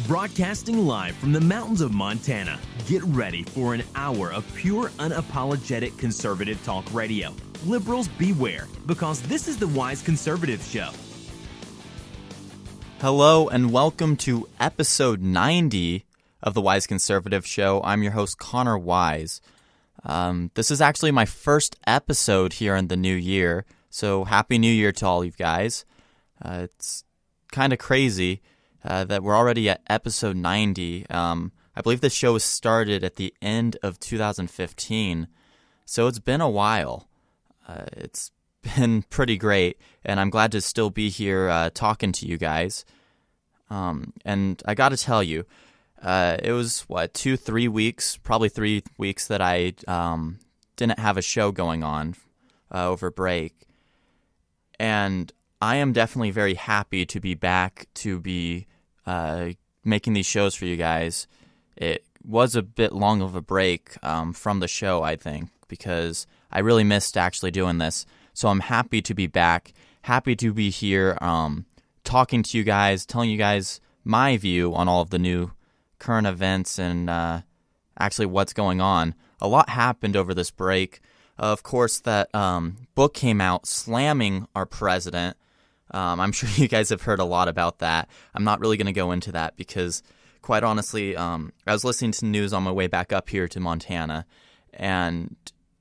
Broadcasting live from the mountains of Montana, get ready for an hour of pure, unapologetic conservative talk radio. Liberals beware, because this is the Wise Conservative Show. Hello and welcome to episode 90 of the Wise Conservative Show. I'm your host, Connor Wise. This is actually my first episode here in the new year, so Happy New Year to all you guys. It's kind of crazy that we're already at episode 90. I believe the show was started at the end of 2015, so it's been a while. It's been pretty great, and I'm glad to still be here talking to you guys. And I got to tell you, it was, 2-3 weeks, probably 3 weeks that I didn't have a show going on over break. And I am definitely very happy to be back to be making these shows for you guys. It was a bit long of a break from the show, I think, because I really missed actually doing this. So I'm happy to be back, happy to be here talking to you guys, telling you guys my view on all of the new current events and actually what's going on. A lot happened over this break. Of course, that book came out slamming our president. I'm sure you guys have heard a lot about that. I'm not really going to go into that because, quite honestly, I was listening to the news on my way back up here to Montana, and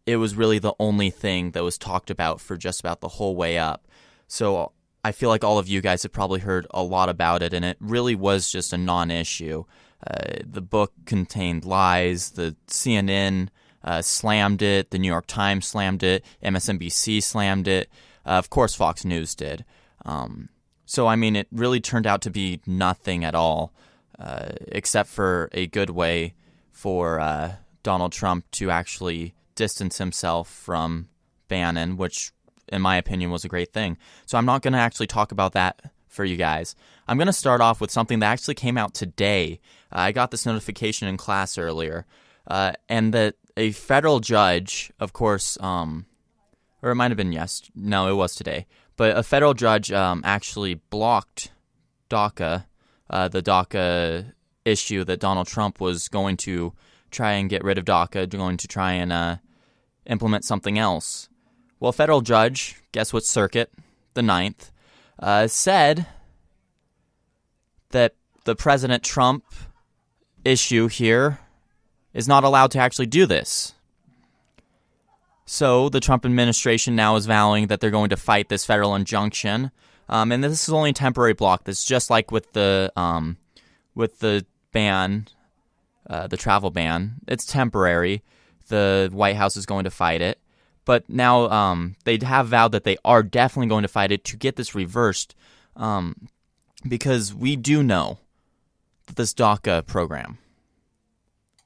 it was really the only thing that was talked about for just about the whole way up. So I feel like all of you guys have probably heard a lot about it, and it really was just a non-issue. The book contained lies. The CNN slammed it. The New York Times slammed it. MSNBC slammed it. Of course, Fox News did. So, I mean, it really turned out to be nothing at all, except for a good way for Donald Trump to actually distance himself from Bannon, which, in my opinion, was a great thing. So I'm not going to actually talk about that for you guys. I'm going to start off with something that actually came out today. I got this notification in class earlier, and that a federal judge, of course, or it might have been no, it was today. But a federal judge actually blocked DACA, the DACA issue that Donald Trump was going to try and get rid of DACA, going to try and implement something else. Well, a federal judge, guess what circuit, the Ninth, said that the President Trump issue here is not allowed to actually do this. So the Trump administration now is vowing that they're going to fight this federal injunction, and this is only a temporary block. This is just like with the ban, the travel ban. It's temporary. The White House is going to fight it, but now they have vowed that they are definitely going to fight it to get this reversed, because we do know that this DACA program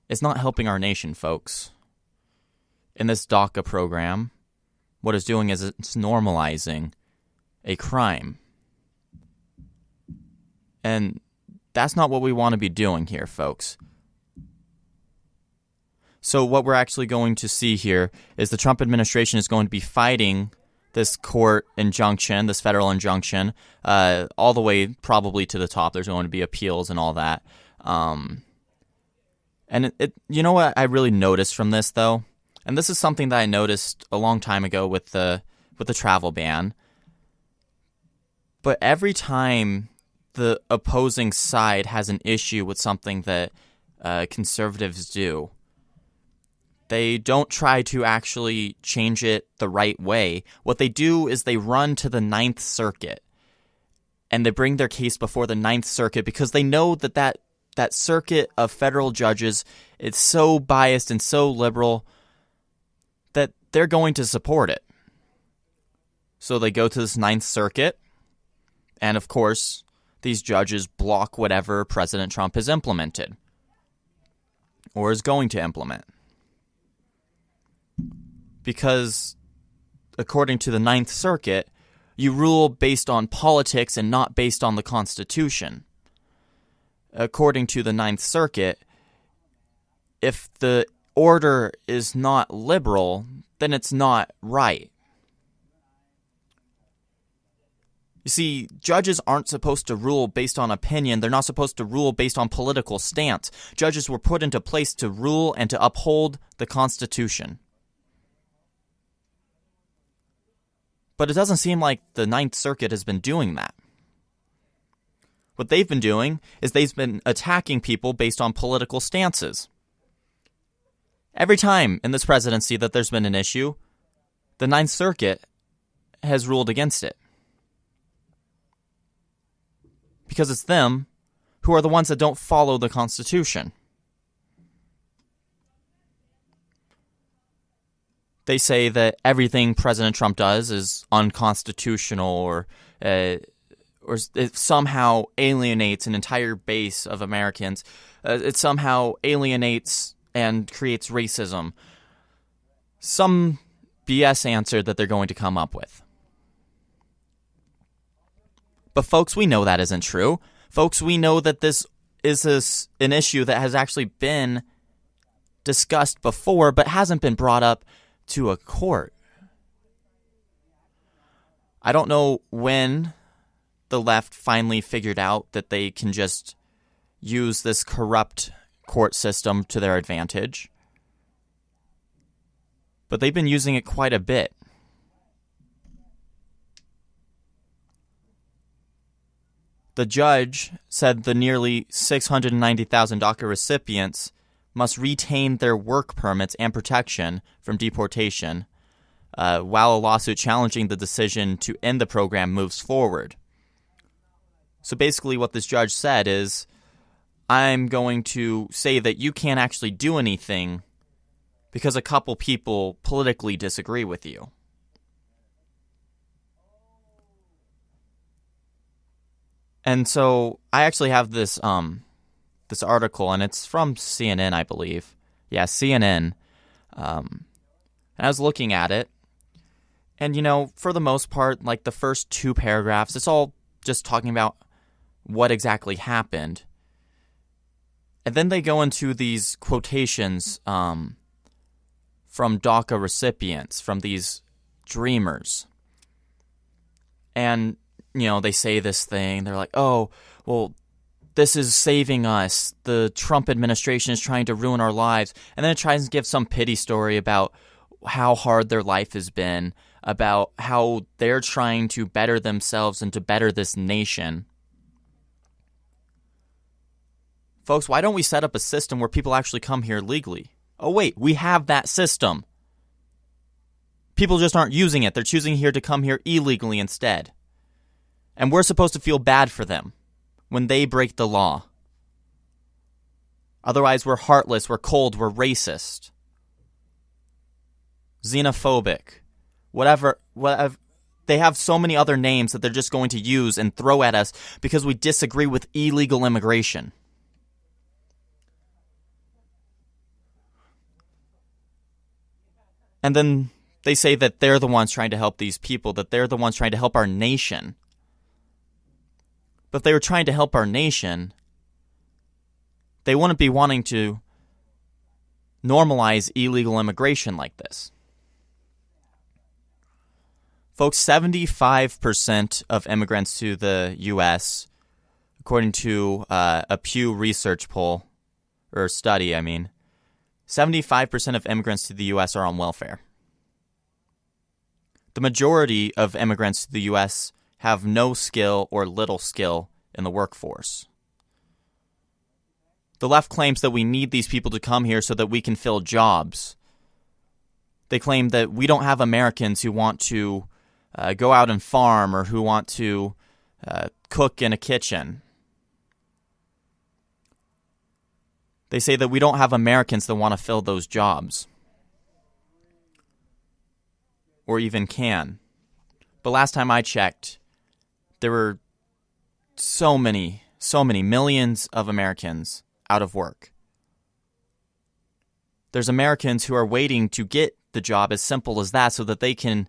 is not helping our nation, folks. In this DACA program, what it's doing is it's normalizing a crime. And that's not what we want to be doing here, folks. So what we're actually going to see here is the Trump administration is going to be fighting this court injunction, this federal injunction, all the way probably to the top. There's going to be appeals and all that. And you know what I really noticed from this, though? And this is something that I noticed a long time ago with the travel ban. But every time the opposing side has an issue with something that conservatives do, they don't try to actually change it the right way. What they do is they run to the Ninth Circuit, and they bring their case before the Ninth Circuit because they know that circuit of federal judges is so biased and so liberal that they're going to support it. So they go to this Ninth Circuit, and of course, these judges block whatever President Trump has implemented or is going to implement. Because, according to the Ninth Circuit, you rule based on politics and not based on the Constitution. According to the Ninth Circuit, if the order is not liberal, then it's not right. You see, judges aren't supposed to rule based on opinion. They're not supposed to rule based on political stance. Judges were put into place to rule and to uphold the Constitution. But it doesn't seem like the Ninth Circuit has been doing that. What they've been doing is they've been attacking people based on political stances. Every time in this presidency that there's been an issue, the Ninth Circuit has ruled against it. Because it's them who are the ones that don't follow the Constitution. They say that everything President Trump does is unconstitutional or it somehow alienates an entire base of Americans. It somehow alienates and creates racism. Some BS answer that they're going to come up with. But folks, we know that isn't true. Folks, we know that this is an issue that has actually been discussed before, but hasn't been brought up to a court. I don't know when the left finally figured out that they can just use this corrupt court system to their advantage. But they've been using it quite a bit. The judge said the nearly 690,000 DACA recipients must retain their work permits and protection from deportation while a lawsuit challenging the decision to end the program moves forward. So basically what this judge said is, I'm going to say that you can't actually do anything because a couple people politically disagree with you. And so I actually have this this article, and it's from CNN, I believe. Yeah, CNN. And I was looking at it, and for the most part, like the first two paragraphs, it's all just talking about what exactly happened. And then they go into these quotations from DACA recipients, from these dreamers. And they say this thing. They're like, oh, well, this is saving us. The Trump administration is trying to ruin our lives. And then it tries to give some pity story about how hard their life has been, about how they're trying to better themselves and to better this nation. Folks, why don't we set up a system where people actually come here legally? Oh, wait, we have that system. People just aren't using it. They're choosing to come here illegally instead. And we're supposed to feel bad for them when they break the law. Otherwise, we're heartless, we're cold, we're racist, xenophobic, whatever. They have so many other names that they're just going to use and throw at us because we disagree with illegal immigration. And then they say that they're the ones trying to help these people, that they're the ones trying to help our nation. But if they were trying to help our nation, they wouldn't be wanting to normalize illegal immigration like this. Folks, 75% of immigrants to the U.S., according to a Pew Research poll, or study, 75% of immigrants to the U.S. are on welfare. The majority of immigrants to the U.S. have no skill or little skill in the workforce. The left claims that we need these people to come here so that we can fill jobs. They claim that we don't have Americans who want to go out and farm or who want to cook in a kitchen. They say that we don't have Americans that want to fill those jobs. Or even can. But last time I checked, there were so many millions of Americans out of work. There's Americans who are waiting to get the job, as simple as that, so that they can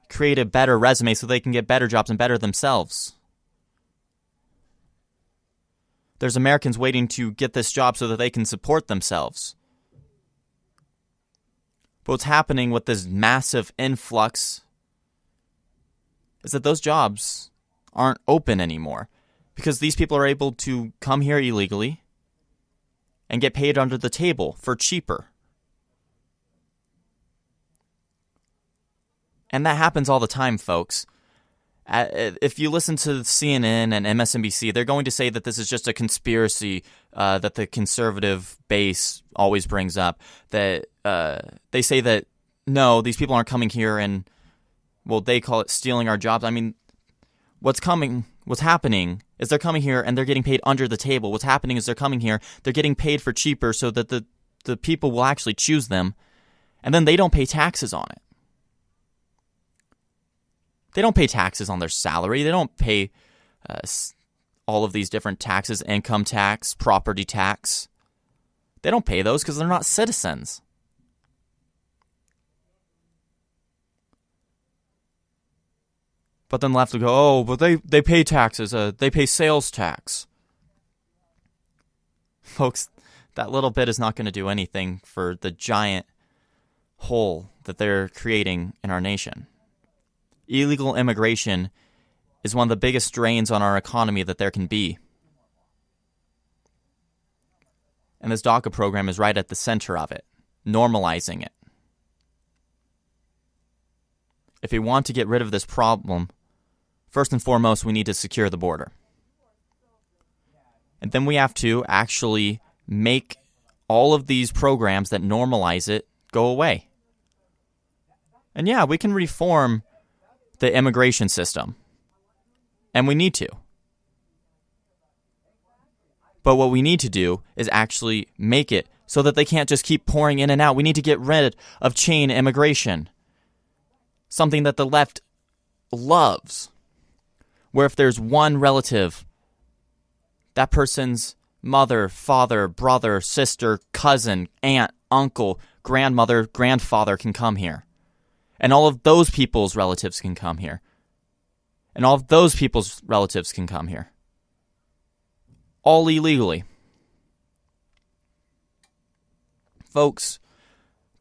create a better resume, so they can get better jobs and better themselves. There's Americans waiting to get this job so that they can support themselves. But what's happening with this massive influx is that those jobs aren't open anymore because these people are able to come here illegally and get paid under the table for cheaper. And that happens all the time, folks. If you listen to CNN and MSNBC, they're going to say that this is just a conspiracy that the conservative base always brings up. That they say that, no, these people aren't coming here and, well, they call it stealing our jobs. I mean, what's happening is they're coming here and they're getting paid under the table. What's happening is they're coming here, they're getting paid for cheaper so that the people will actually choose them, and then they don't pay taxes on it. They don't pay taxes on their salary. They don't pay all of these different taxes, income tax, property tax. They don't pay those because they're not citizens. But then left to go, oh, but they pay taxes. They pay sales tax. Folks, that little bit is not going to do anything for the giant hole that they're creating in our nation. Illegal immigration is one of the biggest drains on our economy that there can be. And this DACA program is right at the center of it, normalizing it. If we want to get rid of this problem, first and foremost, we need to secure the border. And then we have to actually make all of these programs that normalize it go away. And yeah, we can reform the immigration system. And we need to. But what we need to do is actually make it so that they can't just keep pouring in and out. We need to get rid of chain immigration. Something that the left loves. Where if there's one relative, that person's mother, father, brother, sister, cousin, aunt, uncle, grandmother, grandfather can come here. And all of those people's relatives can come here. And all of those people's relatives can come here. All illegally. Folks,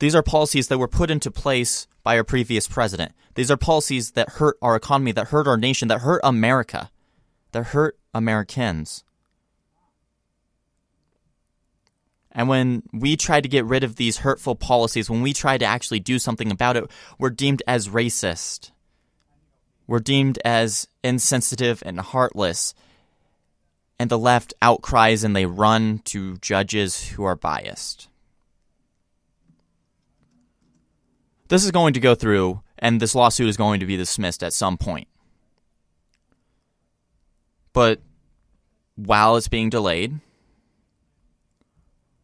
these are policies that were put into place by our previous president. These are policies that hurt our economy, that hurt our nation, that hurt America, that hurt Americans. And when we try to get rid of these hurtful policies, when we try to actually do something about it, we're deemed as racist. We're deemed as insensitive and heartless. And the left outcries and they run to judges who are biased. This is going to go through, and this lawsuit is going to be dismissed at some point. But while it's being delayed,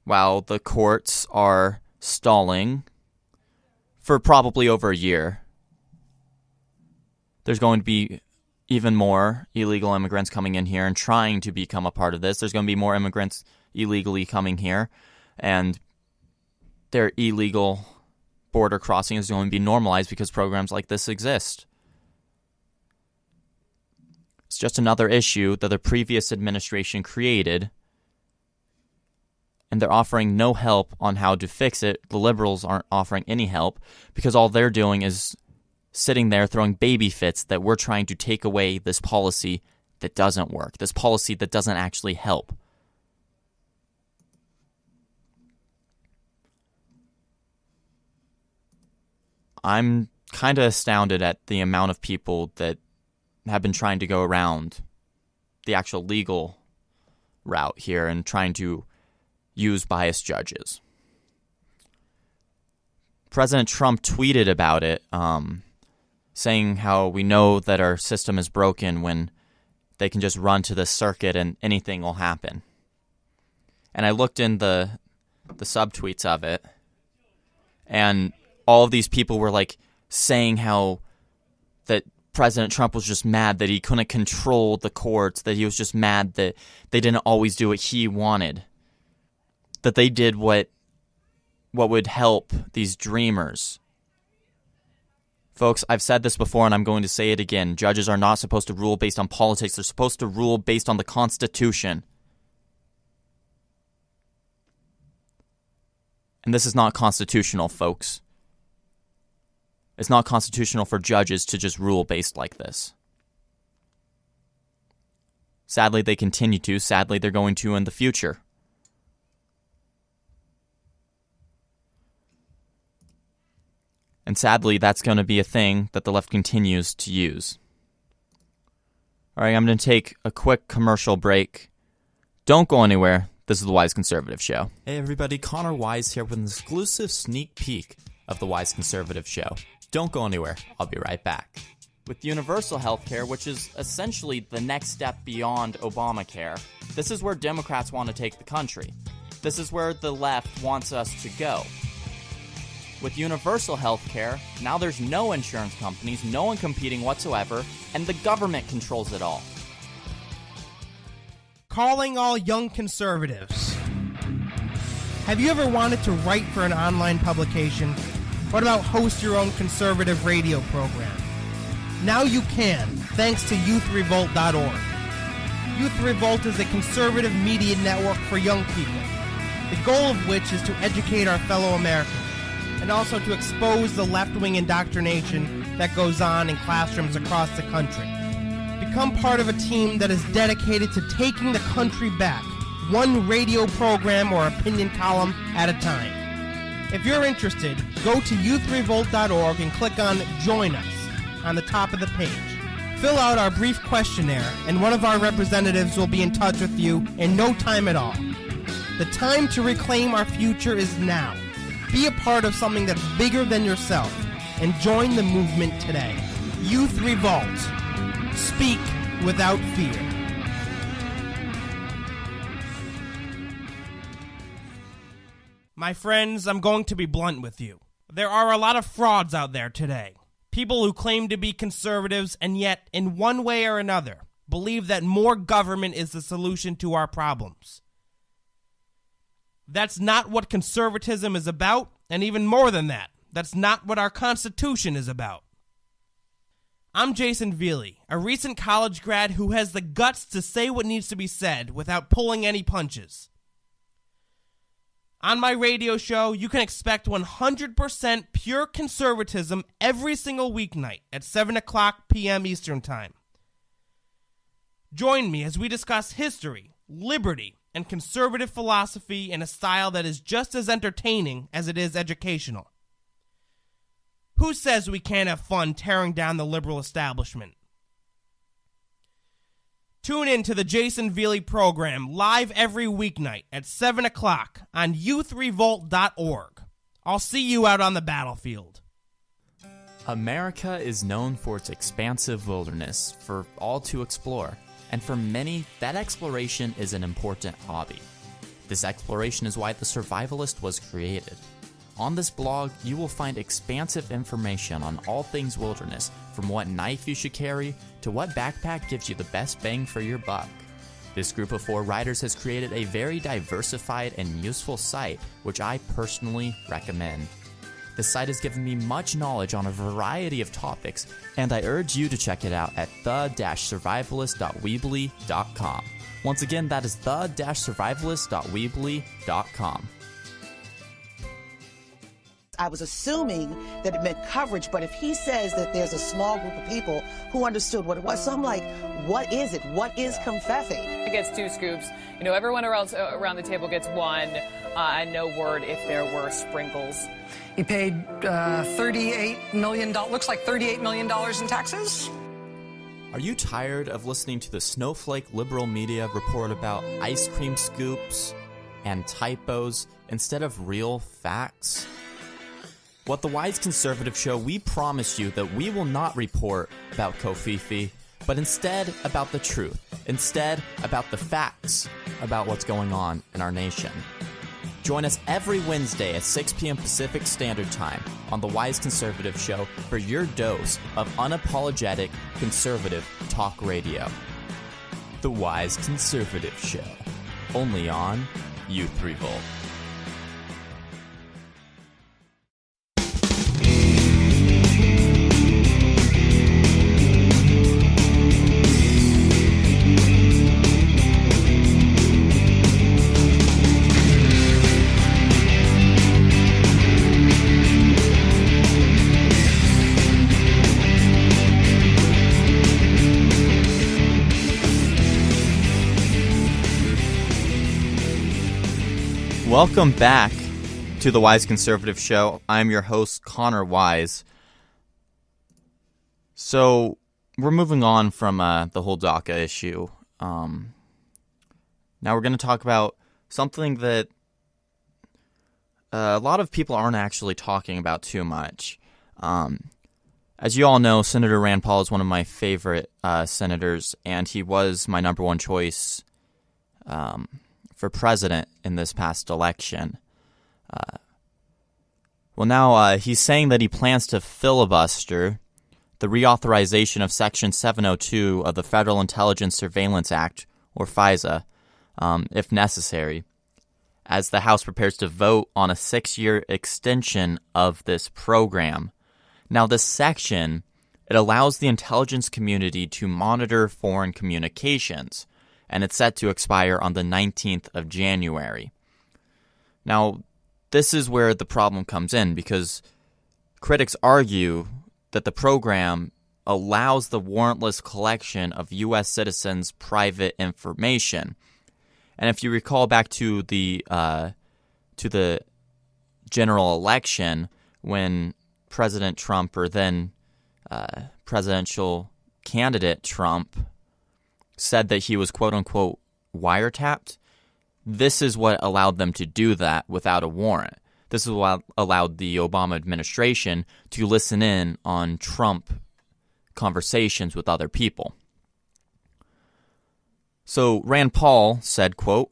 while the courts are stalling for probably over a year, there's going to be even more illegal immigrants coming in here and trying to become a part of this. There's going to be more immigrants illegally coming here, and their illegal border crossing is going to be normalized because programs like this exist. It's just another issue that the previous administration created, and they're offering no help on how to fix it. The liberals aren't offering any help because all they're doing is sitting there throwing baby fits that we're trying to take away this policy that doesn't work, this policy that doesn't actually help. I'm kind of astounded at the amount of people that have been trying to go around the actual legal route here and trying to use biased judges. President Trump tweeted about it, saying how we know that our system is broken when they can just run to the circuit and anything will happen. And I looked in the subtweets of it, and all of these people were like saying how that President Trump was just mad that he couldn't control the courts, that he was just mad that they didn't always do what he wanted, that they did what would help these dreamers. Folks, I've said this before and I'm going to say it again. Judges are not supposed to rule based on politics. They're supposed to rule based on the Constitution. And this is not constitutional, folks. It's not constitutional for judges to just rule based like this. Sadly, they continue to. Sadly, they're going to in the future. And sadly, that's going to be a thing that the left continues to use. All right, I'm going to take a quick commercial break. Don't go anywhere. This is The Wise Conservative Show. Hey everybody, Connor Wise here with an exclusive sneak peek of The Wise Conservative Show. Don't go anywhere. I'll be right back. With universal health care, which is essentially the next step beyond Obamacare, this is where Democrats want to take the country. This is where the left wants us to go. With universal health care, now there's no insurance companies, no one competing whatsoever, and the government controls it all. Calling all young conservatives. Have you ever wanted to write for an online publication? What about host your own conservative radio program? Now you can, thanks to YouthRevolt.org. Youth Revolt is a conservative media network for young people, the goal of which is to educate our fellow Americans, and also to expose the left-wing indoctrination that goes on in classrooms across the country. Become part of a team that is dedicated to taking the country back, one radio program or opinion column at a time. If you're interested, go to YouthRevolt.org and click on Join Us on the top of the page. Fill out our brief questionnaire, and one of our representatives will be in touch with you in no time at all. The time to reclaim our future is now. Be a part of something that's bigger than yourself, and join the movement today. Youth Revolt. Speak without fear. My friends, I'm going to be blunt with you. There are a lot of frauds out there today. People who claim to be conservatives and yet, in one way or another, believe that more government is the solution to our problems. That's not what conservatism is about, and even more than that, that's not what our Constitution is about. I'm Jason Veely, a recent college grad who has the guts to say what needs to be said without pulling any punches. On my radio show, you can expect 100% pure conservatism every single weeknight at 7 o'clock p.m. Eastern Time. Join me as we discuss history, liberty, and conservative philosophy in a style that is just as entertaining as it is educational. Who says we can't have fun tearing down the liberal establishment? Tune in to the Jason Veely program live every weeknight at 7 o'clock on YouthRevolt.org. I'll see you out on the battlefield. America is known for its expansive wilderness for all to explore, and for many, that exploration is an important hobby. This exploration is why the Survivalist was created. On this blog, you will find expansive information on all things wilderness, from what knife you should carry to what backpack gives you the best bang for your buck. This group of 4 writers has created a very diversified and useful site, which I personally recommend. The site has given me much knowledge on a variety of topics, and I urge you to check it out at the-survivalist.weebly.com. Once again, that is the-survivalist.weebly.com. I was assuming that it meant coverage, but if he says that there's a small group of people who understood what it was, so I'm like, what is it? What is confetti? It gets 2 scoops. You know, everyone else around the table gets 1, and no word if there were sprinkles. He paid $38 million, looks like $38 million in taxes. Are you tired of listening to the snowflake liberal media report about ice cream scoops and typos instead of real facts? What The Wise Conservative Show, we promise you that we will not report about Kofifi, but instead about the truth, instead about the facts about what's going on in our nation. Join us every Wednesday at 6 p.m. Pacific Standard Time on The Wise Conservative Show for your dose of unapologetic conservative talk radio. The Wise Conservative Show, only on Youth Revolt. Welcome back to the Wise Conservative Show. I'm your host, Connor Wise. So, we're moving on from the whole DACA issue. Now we're going to talk about something that a lot of people aren't actually talking about too much. As you all know, Senator Rand Paul is one of my favorite senators, and he was my number one choice for president in this past election. Well, now he's saying that he plans to filibuster the reauthorization of Section 702 of the Federal Intelligence Surveillance Act, or FISA, if necessary, as the House prepares to vote on a 6-year extension of this program. Now, this section, it allows the intelligence community to monitor foreign communications, and it's set to expire on the 19th of January. Now, this is where the problem comes in, because critics argue that the program allows the warrantless collection of U.S. citizens' private information. And if you recall back to the general election, when President Trump, or then presidential candidate Trump, said that he was quote-unquote wiretapped, this is what allowed them to do that without a warrant. This is what allowed the Obama administration to listen in on Trump conversations with other people. So Rand Paul said, quote,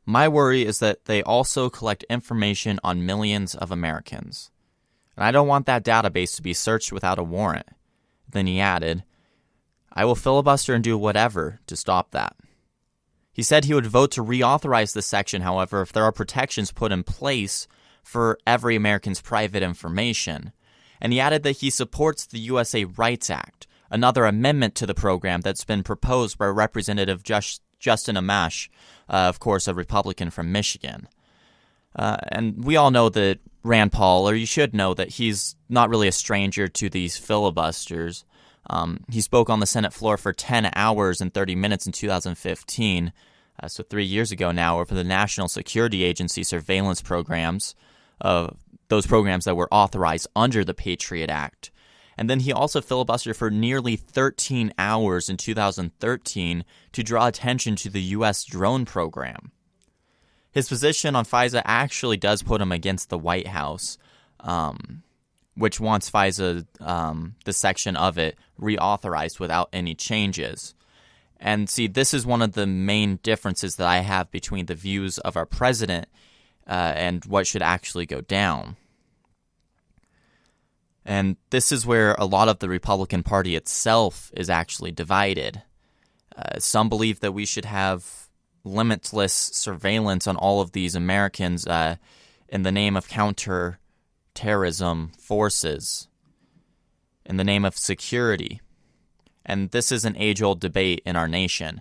"My worry is that they also collect information on millions of Americans. And I don't want that database to be searched without a warrant." Then he added, "I will filibuster and do whatever to stop that." He said he would vote to reauthorize this section, however, if there are protections put in place for every American's private information. And he added that he supports the USA Rights Act, another amendment to the program that's been proposed by Representative Justin Amash, of course, a Republican from Michigan. And we all know that Rand Paul, or you should know that he's not really a stranger to these filibusters. He spoke on the Senate floor for 10 hours and 30 minutes in 2015, so 3 years ago now, over the National Security Agency surveillance programs, those programs that were authorized under the Patriot Act. And then he also filibustered for nearly 13 hours in 2013 to draw attention to the U.S. drone program. His position on FISA actually does put him against the White House, which wants FISA, the section of it, reauthorized without any changes. And see, this is one of the main differences that I have between the views of our president and what should actually go down. And this is where a lot of the Republican Party itself is actually divided. Some believe that we should have limitless surveillance on all of these Americans in the name of counter-terrorism forces, in the name of security. And this is an age-old debate in our nation.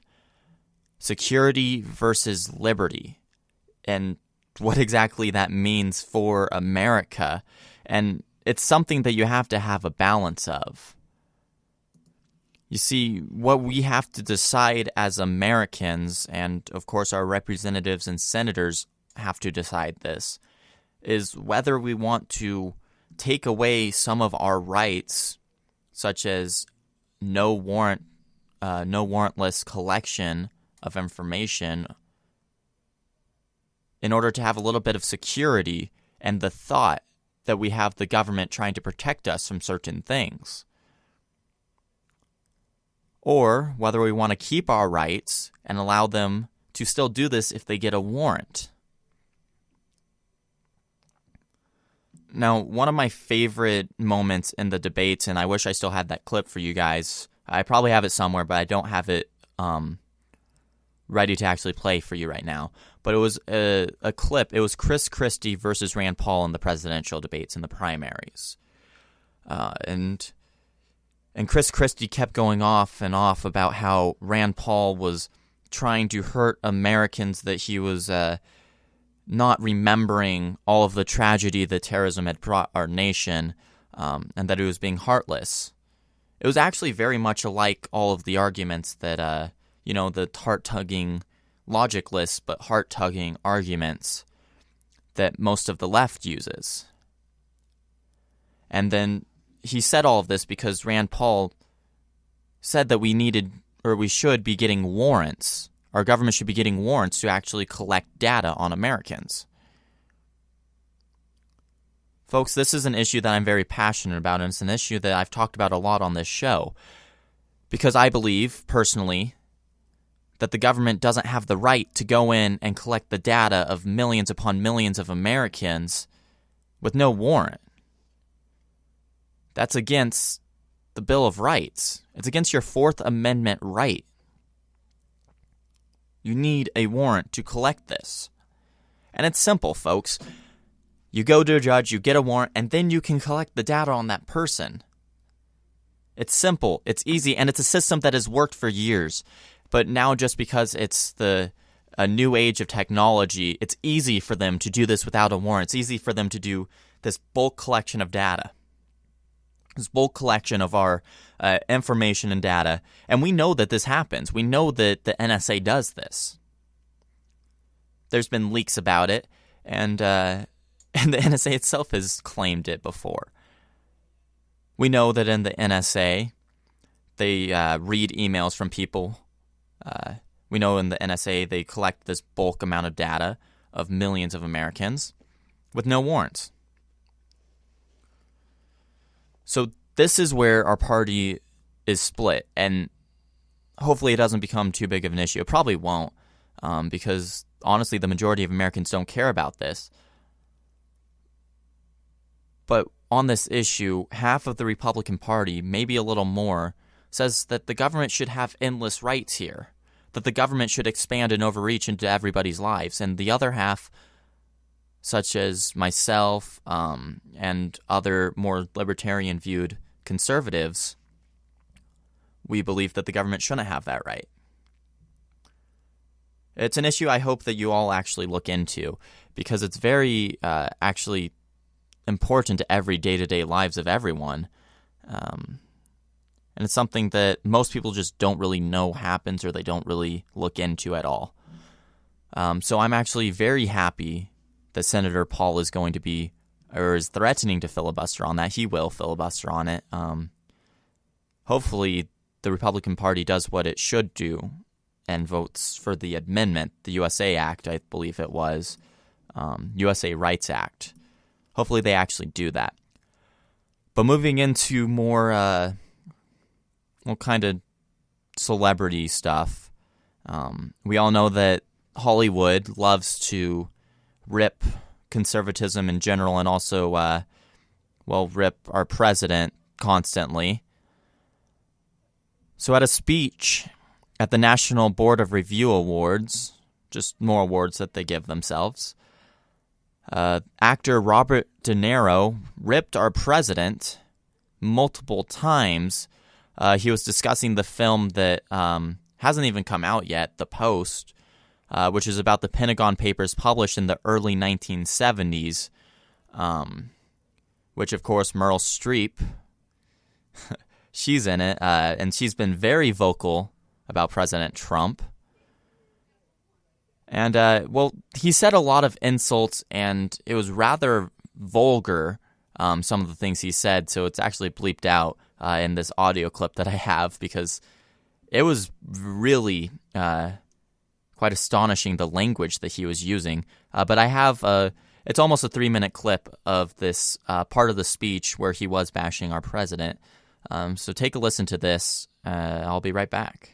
Security versus liberty, and what exactly that means for America. And it's something that you have to have a balance of. You see, what we have to decide as Americans, and of course our representatives and senators have to decide this, is whether we want to take away some of our rights, such as no warrantless collection of information, in order to have a little bit of security and the thought that we have the government trying to protect us from certain things. Or whether we want to keep our rights and allow them to still do this if they get a warrant. Now, one of my favorite moments in the debates, and I wish I still had that clip for you guys. I probably have it somewhere, but I don't have it ready to actually play for you right now. But it was a clip. It was Chris Christie versus Rand Paul in the presidential debates in the primaries. And Chris Christie kept going off and off about how Rand Paul was trying to hurt Americans, that he was not remembering all of the tragedy that terrorism had brought our nation, and that it was being heartless. It was actually very much alike all of the arguments that, the heart-tugging, logicless but heart-tugging arguments that most of the left uses. And then he said all of this because Rand Paul said that we should be getting warrants. Our government should be getting warrants to actually collect data on Americans. Folks, this is an issue that I'm very passionate about, and it's an issue that I've talked about a lot on this show. Because I believe, personally, that the government doesn't have the right to go in and collect the data of millions upon millions of Americans with no warrant. That's against the Bill of Rights. It's against your Fourth Amendment right. You need a warrant to collect this. And it's simple, folks. You go to a judge, you get a warrant, and then you can collect the data on that person. It's simple, it's easy, and it's a system that has worked for years. But now just because it's a new age of technology, it's easy for them to do this without a warrant. It's easy for them to do this bulk collection of data. This bulk collection of our information and data. And we know that this happens. We know that the NSA does this. There's been leaks about it, and the NSA itself has claimed it before. We know that in the NSA, they read emails from people. We know in the NSA, they collect this bulk amount of data of millions of Americans with no warrants. So this is where our party is split, and hopefully it doesn't become too big of an issue. It probably won't, because honestly, the majority of Americans don't care about this. But on this issue, half of the Republican Party, maybe a little more, says that the government should have endless rights here, that the government should expand and overreach into everybody's lives, and the other half, such as myself and other more libertarian-viewed conservatives, we believe that the government shouldn't have that right. It's an issue I hope that you all actually look into, because it's very actually important to every day-to-day lives of everyone. And it's something that most people just don't really know happens, or they don't really look into at all. So I'm actually very happy that Senator Paul is going to be, or is threatening to filibuster on that. He will filibuster on it. Hopefully the Republican Party does what it should do and votes for the amendment, the USA Act, I believe it was, USA Rights Act. Hopefully they actually do that. But moving into more, kind of celebrity stuff, we all know that Hollywood loves to rip conservatism in general, and also, rip our president constantly. So at a speech at the National Board of Review Awards, just more awards that they give themselves, actor Robert De Niro ripped our president multiple times. He was discussing the film that hasn't even come out yet, The Post, which is about the Pentagon Papers published in the early 1970s, which, of course, Meryl Streep, she's in it, and she's been very vocal about President Trump. And, he said a lot of insults, and it was rather vulgar, some of the things he said, so it's actually bleeped out in this audio clip that I have, because it was really quite astonishing, the language that he was using. But I have, it's almost a 3-minute clip of this part of the speech where he was bashing our president. So take a listen to this. I'll be right back.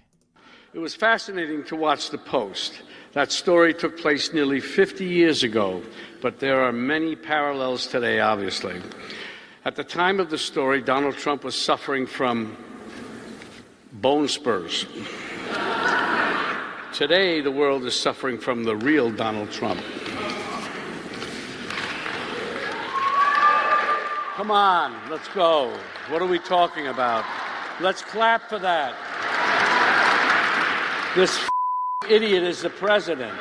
It was fascinating to watch The Post. That story took place nearly 50 years ago, but there are many parallels today, obviously. At the time of the story, Donald Trump was suffering from bone spurs. Today, the world is suffering from the real Donald Trump. Come on, let's go. What are we talking about? Let's clap for that. This idiot is the president.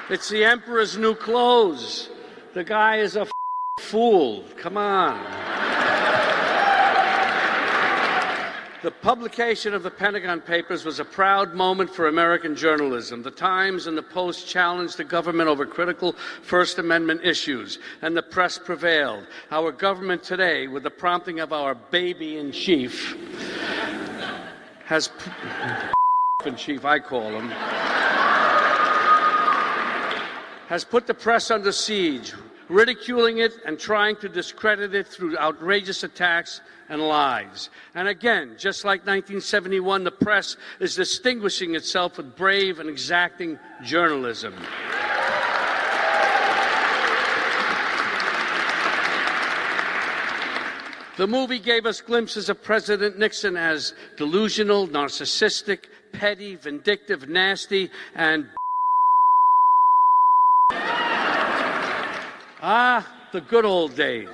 It's the emperor's new clothes. The guy is a fool. Come on. The publication of the Pentagon Papers was a proud moment for American journalism. The Times and the Post challenged the government over critical First Amendment issues, and the press prevailed. Our government today, with the prompting of our baby-in-chief, has in chief, I call him, has put the press under siege, ridiculing it and trying to discredit it through outrageous attacks and lies. And again, just like 1971, the press is distinguishing itself with brave and exacting journalism. The movie gave us glimpses of President Nixon as delusional, narcissistic, petty, vindictive, nasty, and the good old days.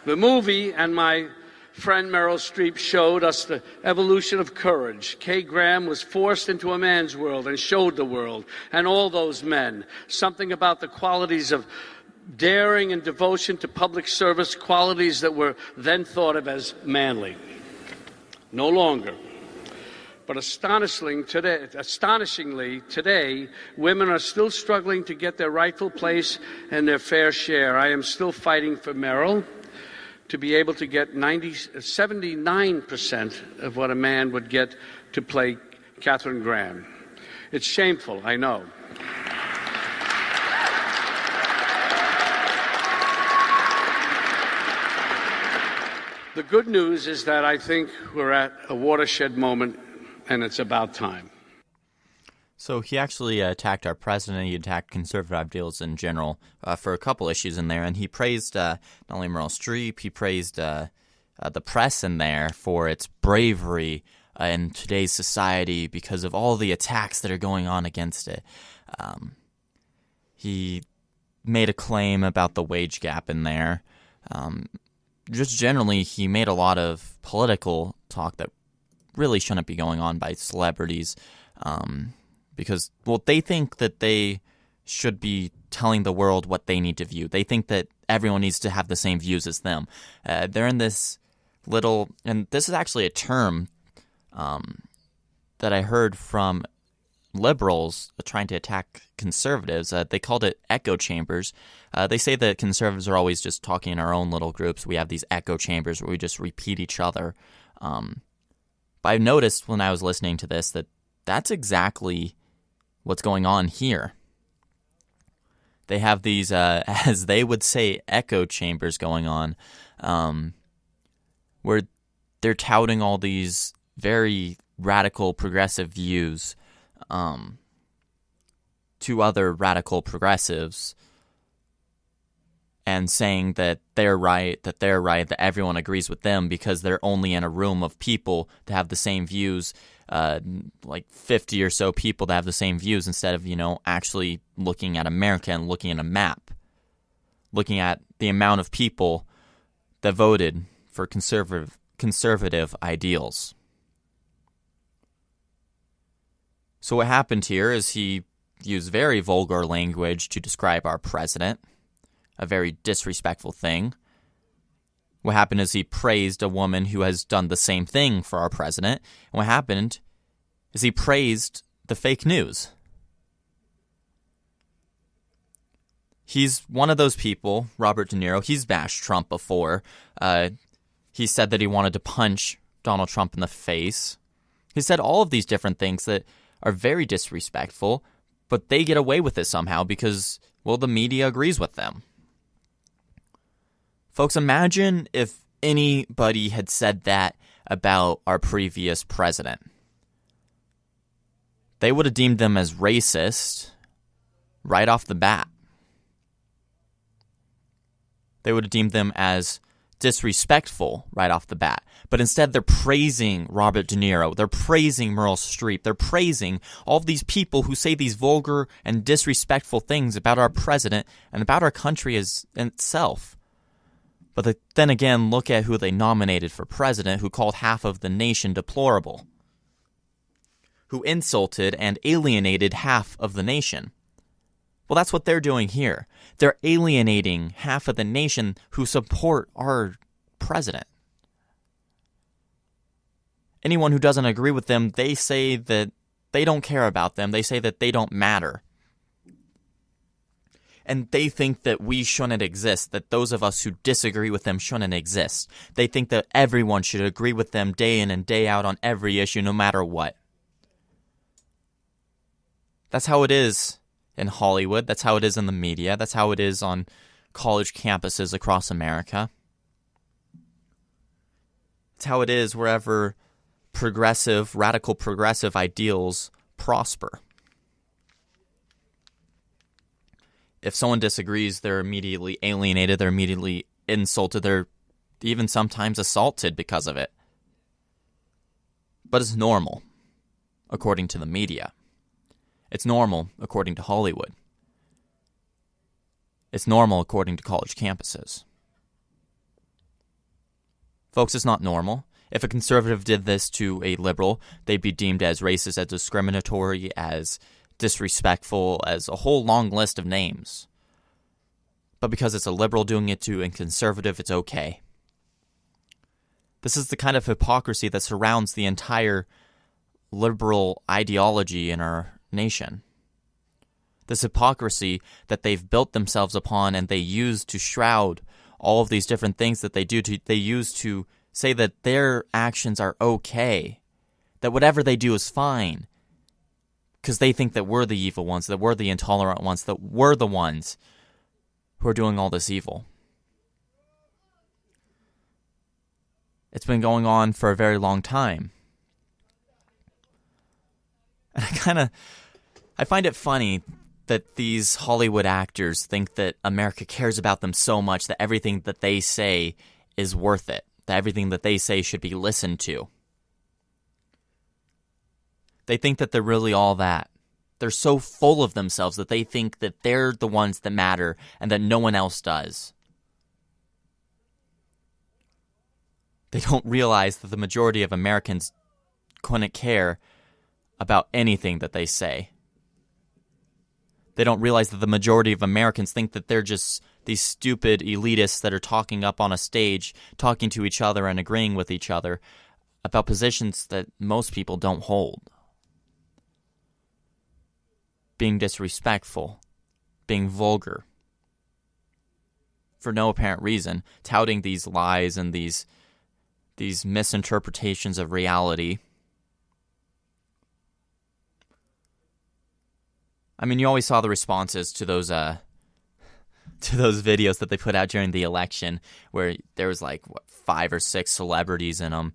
The movie and my friend Meryl Streep showed us the evolution of courage. Kay Graham was forced into a man's world and showed the world, and all those men, something about the qualities of daring and devotion to public service, qualities that were then thought of as manly. No longer. But astonishingly, today, women are still struggling to get their rightful place and their fair share. I am still fighting for Meryl to be able to get 79% of what a man would get to play Katharine Graham. It's shameful, I know. The good news is that I think we're at a watershed moment, and it's about time. So he actually attacked our president. He attacked conservative ideals in general for a couple issues in there, and he praised not only Meryl Streep, he praised the press in there for its bravery in today's society because of all the attacks that are going on against it. He made a claim about the wage gap in there. Just generally, he made a lot of political talk that really shouldn't be going on by celebrities. Because, well, they think that they should be telling the world what they need to view. They think that everyone needs to have the same views as them. They're in this little, and this is actually a term that I heard from liberals trying to attack conservatives. They called it echo chambers. They say that conservatives are always just talking in our own little groups. We have these echo chambers where we just repeat each other. But I've noticed when I was listening to this that that's exactly what's going on here. They have these, as they would say, echo chambers going on, where they're touting all these very radical progressive views to other radical progressives and saying that they're right, that everyone agrees with them because they're only in a room of people to have the same views, like 50 or so people to have the same views instead of, actually looking at America and looking at a map, looking at the amount of people that voted for conservative ideals. So what happened here is he used very vulgar language to describe our president, a very disrespectful thing. What happened is he praised a woman who has done the same thing for our president. And what happened is he praised the fake news. He's one of those people, Robert De Niro. He's bashed Trump before. He said that he wanted to punch Donald Trump in the face. He said all of these different things that are very disrespectful, but they get away with it somehow because, well, the media agrees with them. Folks, imagine if anybody had said that about our previous president. They would have deemed them as racist right off the bat. They would have deemed them as disrespectful right off the bat. But instead, they're praising Robert De Niro. They're praising Meryl Streep. They're praising all of these people who say these vulgar and disrespectful things about our president and about our country as in itself. But then again, look at who they nominated for president, who called half of the nation deplorable, who insulted and alienated half of the nation. Well, that's what they're doing here. They're alienating half of the nation who support our president. Anyone who doesn't agree with them, they say that they don't care about them. They say that they don't matter. And they think that we shouldn't exist, that those of us who disagree with them shouldn't exist. They think that everyone should agree with them day in and day out on every issue, no matter what. That's how it is in Hollywood. That's how it is in the media. That's how it is on college campuses across America. It's how it is wherever radical progressive ideals prosper. If someone disagrees, they're immediately alienated, they're immediately insulted, they're even sometimes assaulted because of it. But it's normal, according to the media. It's normal, according to Hollywood. It's normal, according to college campuses. Folks, it's not normal. If a conservative did this to a liberal, they'd be deemed as racist, as discriminatory, as disrespectful, as a whole long list of names. But because it's a liberal doing it to a conservative, it's okay. This is the kind of hypocrisy that surrounds the entire liberal ideology in our nation. This hypocrisy that they've built themselves upon and they use to shroud all of these different things that they do. They use to say that their actions are okay, that whatever they do is fine, because they think that we're the evil ones, that we're the intolerant ones, that we're the ones who are doing all this evil. It's been going on for a very long time. And I find it funny that these Hollywood actors think that America cares about them so much that everything that they say is worth it, that everything that they say should be listened to. They think that they're really all that. They're so full of themselves that they think that they're the ones that matter and that no one else does. They don't realize that the majority of Americans couldn't care about anything that they say. They don't realize that the majority of Americans think that they're just these stupid elitists that are talking up on a stage, talking to each other and agreeing with each other about positions that most people don't hold. Being disrespectful, being vulgar, for no apparent reason, touting these lies and these misinterpretations of reality. I mean, you always saw the responses to those videos that they put out during the election, where there was 5 or 6 celebrities in them.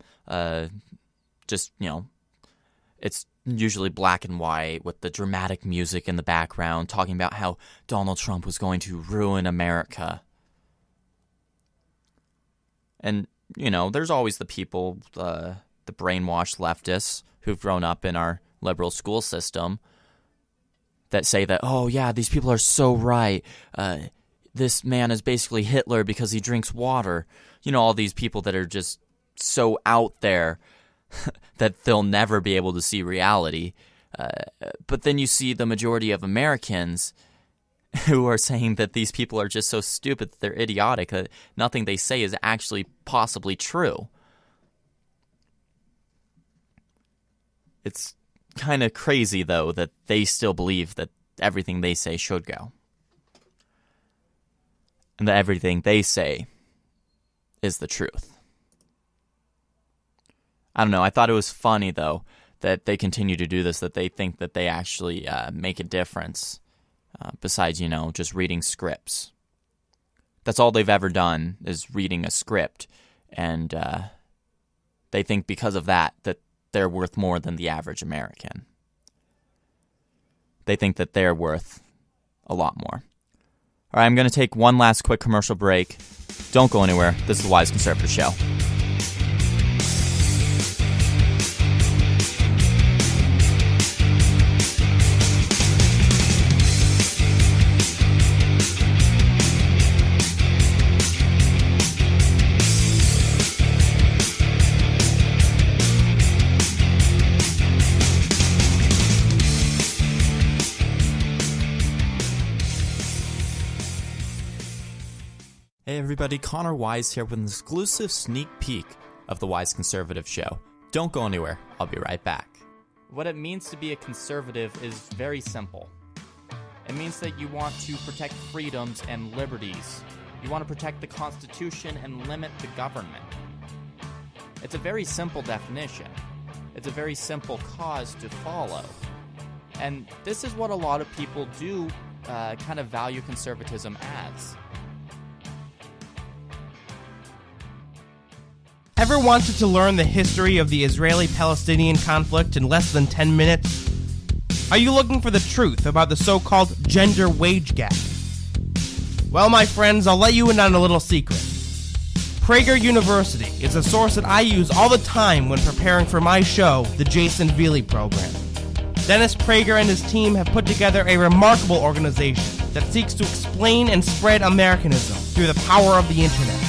It's usually black and white with the dramatic music in the background, talking about how Donald Trump was going to ruin America. And there's always the people, the brainwashed leftists who've grown up in our liberal school system, that say that, oh yeah, these people are so right. This man is basically Hitler because he drinks water. All these people that are just so out there that they'll never be able to see reality. But then you see the majority of Americans who are saying that these people are just so stupid that they're idiotic, that nothing they say is actually possibly true. It's kind of crazy, though, that they still believe that everything they say should go. And that everything they say is the truth. I don't know, I thought it was funny, though, that they continue to do this, that they think that they actually make a difference, besides, just reading scripts. That's all they've ever done, is reading a script, and they think because of that they're worth more than the average American. They think that they're worth a lot more. All right, I'm going to take one last quick commercial break. Don't go anywhere. This is the Wise Conservative Show. Hey everybody, Connor Wise here with an exclusive sneak peek of the Wise Conservative Show. Don't go anywhere, I'll be right back. What it means to be a conservative is very simple. It means that you want to protect freedoms and liberties. You want to protect the Constitution and limit the government. It's a very simple definition. It's a very simple cause to follow. And this is what a lot of people do kind of value conservatism as. Ever wanted to learn the history of the Israeli-Palestinian conflict in less than 10 minutes? Are you looking for the truth about the so-called gender wage gap? Well, my friends, I'll let you in on a little secret. Prager University is a source that I use all the time when preparing for my show, the Jason Veely Program. Dennis Prager and his team have put together a remarkable organization that seeks to explain and spread Americanism through the power of the internet.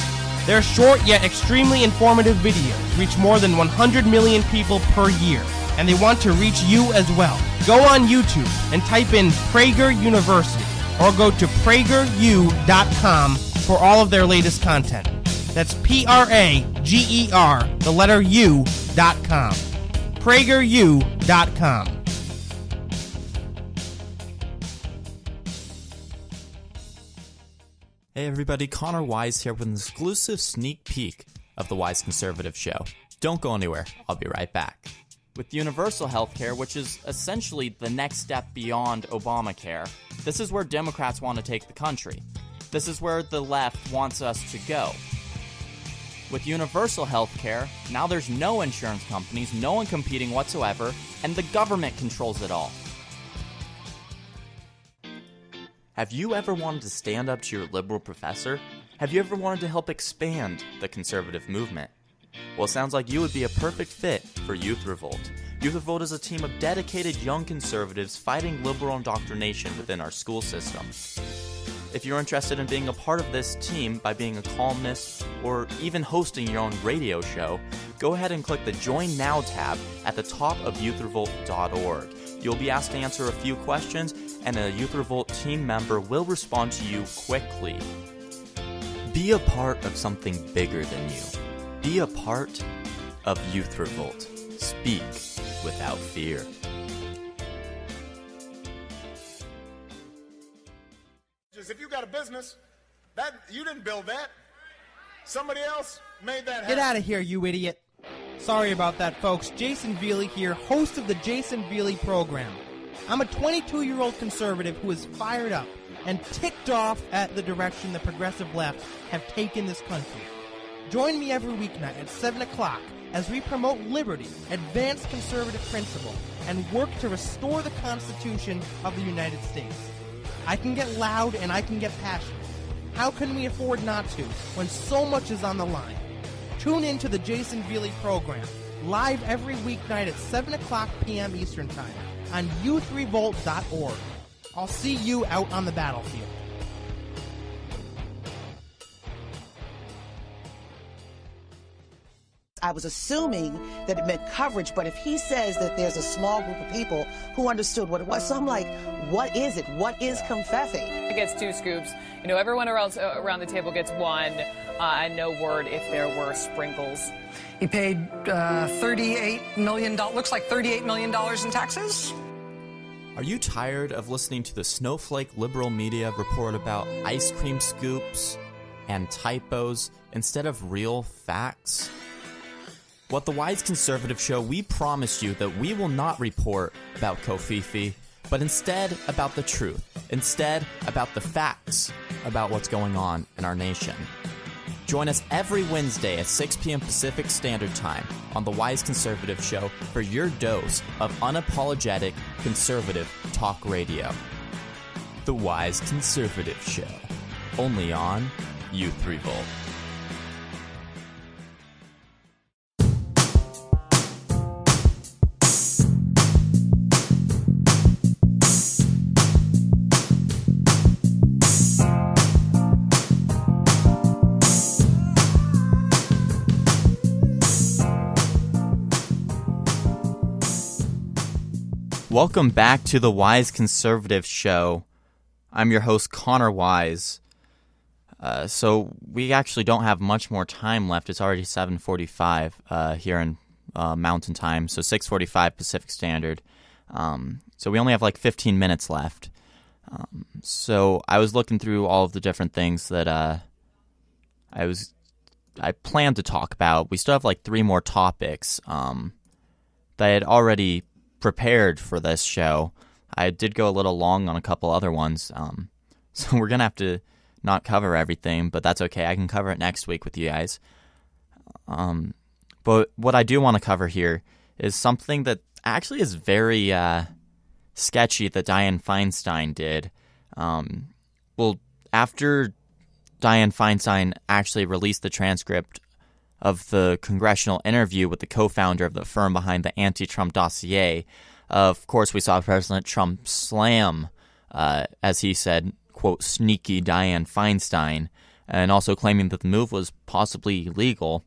Their short yet extremely informative videos reach more than 100 million people per year, and they want to reach you as well. Go on YouTube and type in Prager University, or go to prageru.com for all of their latest content. That's Prager, the letter U.com. prageru.com. Hey everybody, Connor Wise here with an exclusive sneak peek of the Wise Conservative Show. Don't go anywhere, I'll be right back. With universal health care, which is essentially the next step beyond Obamacare, this is where Democrats want to take the country. This is where the left wants us to go. With universal health care, now there's no insurance companies, no one competing whatsoever, and the government controls it all. Have you ever wanted to stand up to your liberal professor? Have you ever wanted to help expand the conservative movement? Well, it sounds like you would be a perfect fit for Youth Revolt. Youth Revolt is a team of dedicated young conservatives fighting liberal indoctrination within our school system. If you're interested in being a part of this team by being a columnist or even hosting your own radio show, go ahead and click the Join Now tab at the top of youthrevolt.org. You'll be asked to answer a few questions, and a Youth Revolt team member will respond to you quickly. Be a part of something bigger than you. Be a part of Youth Revolt. Speak without fear. If you got a business, that you didn't build that. Somebody else made that happen. Get out of here, you idiot. Sorry about that, folks. Jason Veely here, host of the Jason Veely Program. I'm a 22-year-old conservative who is fired up and ticked off at the direction the progressive left have taken this country. Join me every weeknight at 7 o'clock as we promote liberty, advance conservative principle, and work to restore the Constitution of the United States. I can get loud and I can get passionate. How can we afford not to when so much is on the line? Tune in to the Jason Veely Program, live every weeknight at 7 o'clock p.m. Eastern Time on youthrevolt.org. I'll see you out on the battlefield. I was assuming that it meant coverage, but if he says that there's a small group of people who understood what it was, so I'm like, what is it? What is confetti? It gets 2 scoops. You know, everyone around the table gets 1, and no word if there were sprinkles. He paid $38 million, looks like $38 million in taxes. Are you tired of listening to the snowflake liberal media report about ice cream scoops and typos instead of real facts? Well, at the Wise Conservative Show, we promise you that we will not report about Kofifi, but instead about the truth. Instead, about the facts about what's going on in our nation. Join us every Wednesday at 6 p.m. Pacific Standard Time on the Wise Conservative Show for your dose of unapologetic conservative talk radio. The Wise Conservative Show, only on Youth Revolt. Welcome back to the Wise Conservative Show. I'm your host, Connor Wise. So we actually don't have much more time left. It's already 7:45 here in Mountain Time, so 6:45 Pacific Standard. So we only have like 15 minutes left. So I was looking through all of the different things that I planned to talk about. We still have like 3 more topics that I had already prepared for this show. I did go a little long on a couple other ones, so we're going to have to not cover everything, but that's okay. I can cover it next week with you guys. But what I do want to cover here is something that actually is very sketchy that Dianne Feinstein did. Well, after Dianne Feinstein actually released the transcript of the congressional interview with the co-founder of the firm behind the anti-Trump dossier, of course we saw President Trump slam, as he said, quote, sneaky Dianne Feinstein, and also claiming that the move was possibly illegal.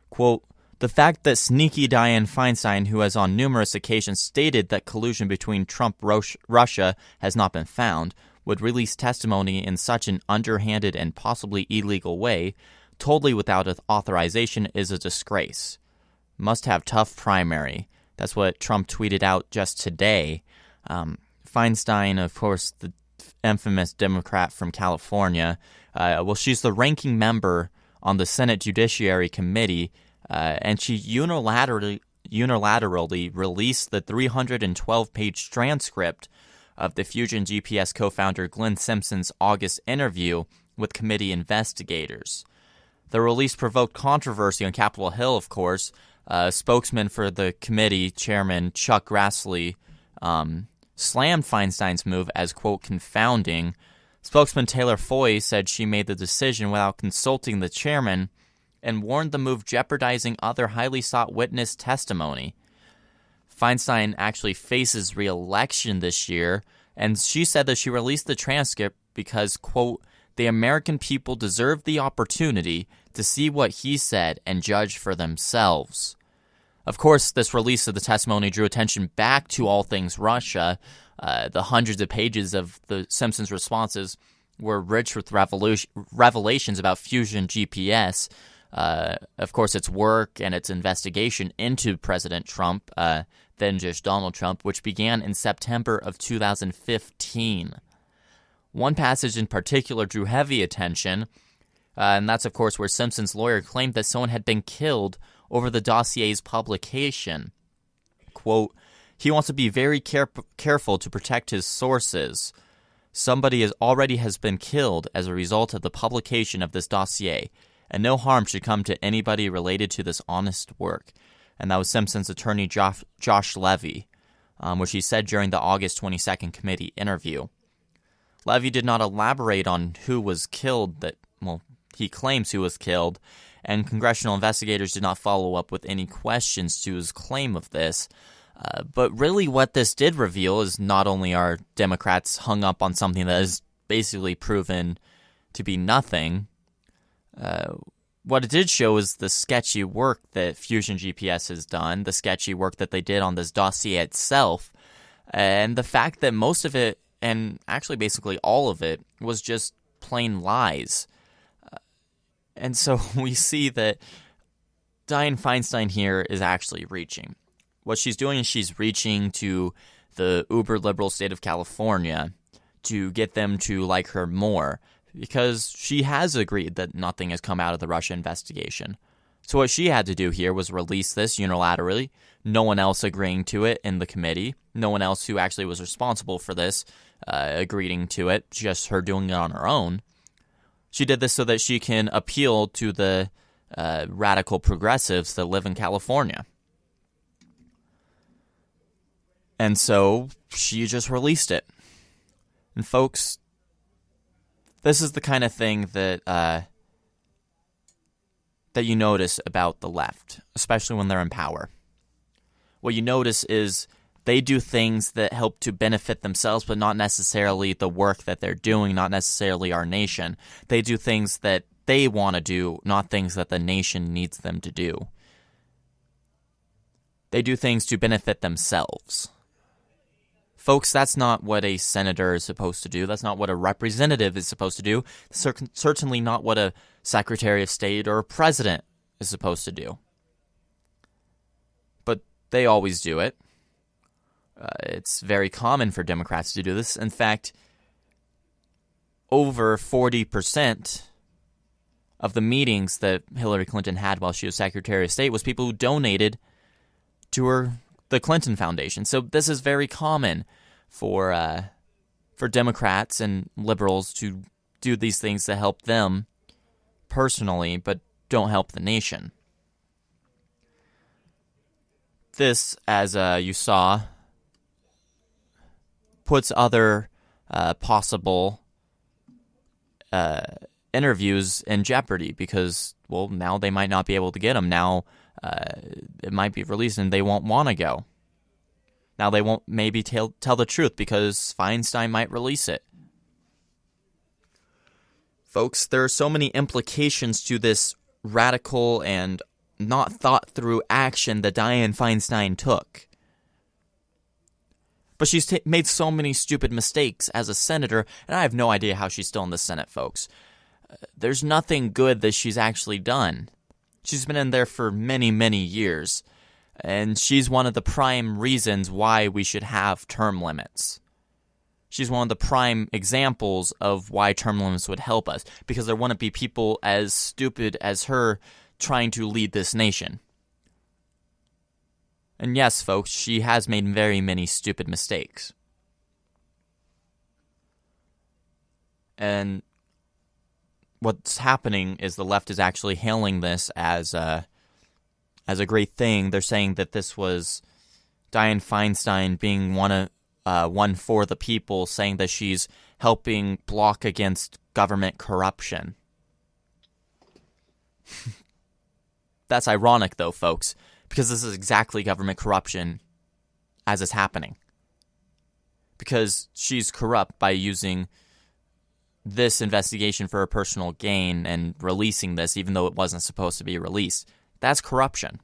Quote, the fact that sneaky Dianne Feinstein, who has on numerous occasions stated that collusion between Trump-Russia has not been found, would release testimony in such an underhanded and possibly illegal way, totally without authorization, is a disgrace. Must have tough primary. That's what Trump tweeted out just today. Feinstein, of course, the infamous Democrat from California, she's the ranking member on the Senate Judiciary Committee, and she unilaterally released the 312-page transcript of the Fusion GPS co-founder Glenn Simpson's August interview with committee investigators. The release provoked controversy on Capitol Hill, of course. Spokesman for the committee, Chairman Chuck Grassley, slammed Feinstein's move as, quote, confounding. Spokesman Taylor Foy said she made the decision without consulting the chairman and warned the move jeopardizing other highly sought witness testimony. Feinstein actually faces re-election this year, and she said that she released the transcript because, quote, the American people deserve the opportunity to see what he said and judge for themselves. Of course, this release of the testimony drew attention back to all things Russia. The hundreds of pages of the Simpsons' responses were rich with revelations about Fusion GPS. Of course, its work and its investigation into President Trump, then just Donald Trump, which began in September of 2015. One passage in particular drew heavy attention, and that's, of course, where Simpson's lawyer claimed that someone had been killed over the dossier's publication. Quote, he wants to be very careful to protect his sources. Somebody already has been killed as a result of the publication of this dossier, and no harm should come to anybody related to this honest work. And that was Simpson's attorney Josh Levy, which he said during the August 22nd committee interview. Levy did not elaborate on who was killed, he claims who was killed, and congressional investigators did not follow up with any questions to his claim of this. But really what this did reveal is not only are Democrats hung up on something that is basically proven to be nothing, what it did show is the sketchy work that Fusion GPS has done, the sketchy work that they did on this dossier itself, and the fact that most of it, and actually basically all of it, was just plain lies. And so we see that Dianne Feinstein here is actually reaching. What she's doing is she's reaching to the uber-liberal state of California to get them to like her more, because she has agreed that nothing has come out of the Russia investigation. So what she had to do here was release this unilaterally, no one else agreeing to it in the committee, no one else who actually was responsible for this agreeing to it, just her doing it on her own. She did this so that she can appeal to the radical progressives that live in California. And so she just released it. And folks, this is the kind of thing that that you notice about the left, especially when they're in power. What you notice is they do things that help to benefit themselves, but not necessarily the work that they're doing, not necessarily our nation. They do things that they want to do, not things that the nation needs them to do. They do things to benefit themselves. Folks, that's not what a senator is supposed to do. That's not what a representative is supposed to do. Certainly not what a secretary of state or a president is supposed to do. But they always do it. It's very common for Democrats to do this. In fact, over 40% of the meetings that Hillary Clinton had while she was Secretary of State was people who donated to the Clinton Foundation. So this is very common for Democrats and liberals to do these things that help them personally, but don't help the nation. This, as you saw, puts other possible interviews in jeopardy because, well, now they might not be able to get them. Now it might be released and they won't want to go. Now they won't maybe tell the truth because Feinstein might release it. Folks, there are so many implications to this radical and not thought through action that Dianne Feinstein took. But she's made so many stupid mistakes as a senator, and I have no idea how she's still in the Senate, folks. There's nothing good that she's actually done. She's been in there for many, many years, and she's one of the prime reasons why we should have term limits. She's one of the prime examples of why term limits would help us, because there wouldn't be people as stupid as her trying to lead this nation. And yes, folks, she has made very many stupid mistakes. And what's happening is the left is actually hailing this as a great thing. They're saying that this was Dianne Feinstein being one for the people, saying that she's helping block against government corruption. That's ironic, though, folks, because this is exactly government corruption as it's happening. Because she's corrupt by using this investigation for her personal gain and releasing this even though it wasn't supposed to be released. That's corruption.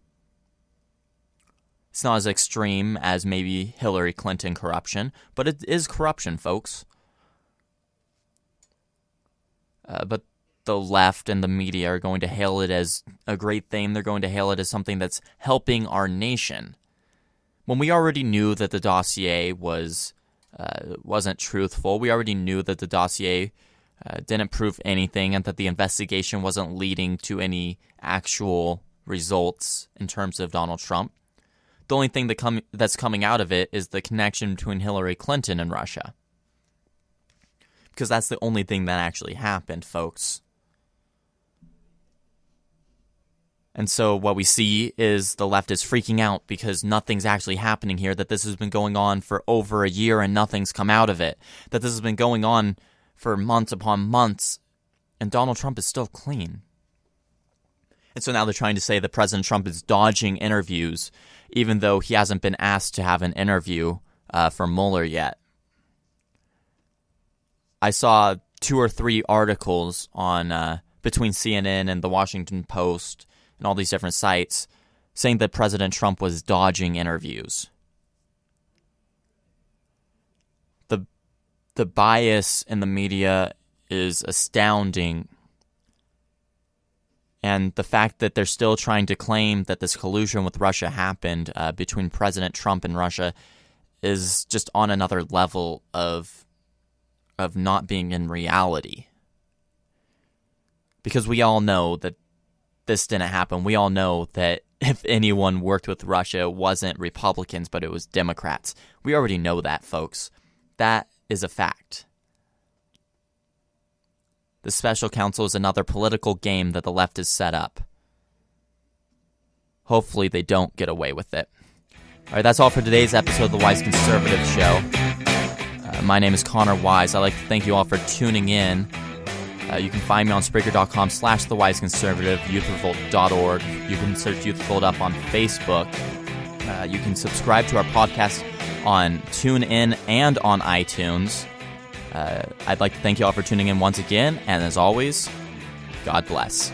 It's not as extreme as maybe Hillary Clinton corruption, but it is corruption, folks. But the left and the media are going to hail it as a great thing. They're going to hail it as something that's helping our nation. When we already knew that the dossier wasn't truthful, we already knew that the dossier didn't prove anything and that the investigation wasn't leading to any actual results in terms of Donald Trump. The only thing that's coming out of it is the connection between Hillary Clinton and Russia. Because that's the only thing that actually happened, folks. And so what we see is the left is freaking out because nothing's actually happening here, that this has been going on for over a year and nothing's come out of it, that this has been going on for months upon months, and Donald Trump is still clean. And so now they're trying to say that President Trump is dodging interviews, even though he hasn't been asked to have an interview for Mueller yet. I saw 2 or 3 articles on between CNN and the Washington Post and all these different sites saying that President Trump was dodging interviews. The bias in the media is astounding. And the fact that they're still trying to claim that this collusion with Russia happened between President Trump and Russia is just on another level of not being in reality. Because we all know that this didn't happen. We all know that if anyone worked with Russia, it wasn't Republicans, but it was Democrats. We already know that, folks. That is a fact. The special counsel is another political game that the left has set up. Hopefully they don't get away with it. All right, that's all for today's episode of The Wise Conservative Show. My name is Connor Wise. I'd like to thank you all for tuning in. You can find me on Spreaker.com/TheWiseConservative, YouthRevolt.org. You can search Youth Revolt up on Facebook. You can subscribe to our podcast on TuneIn and on iTunes. I'd like to thank you all for tuning in once again, and as always, God bless.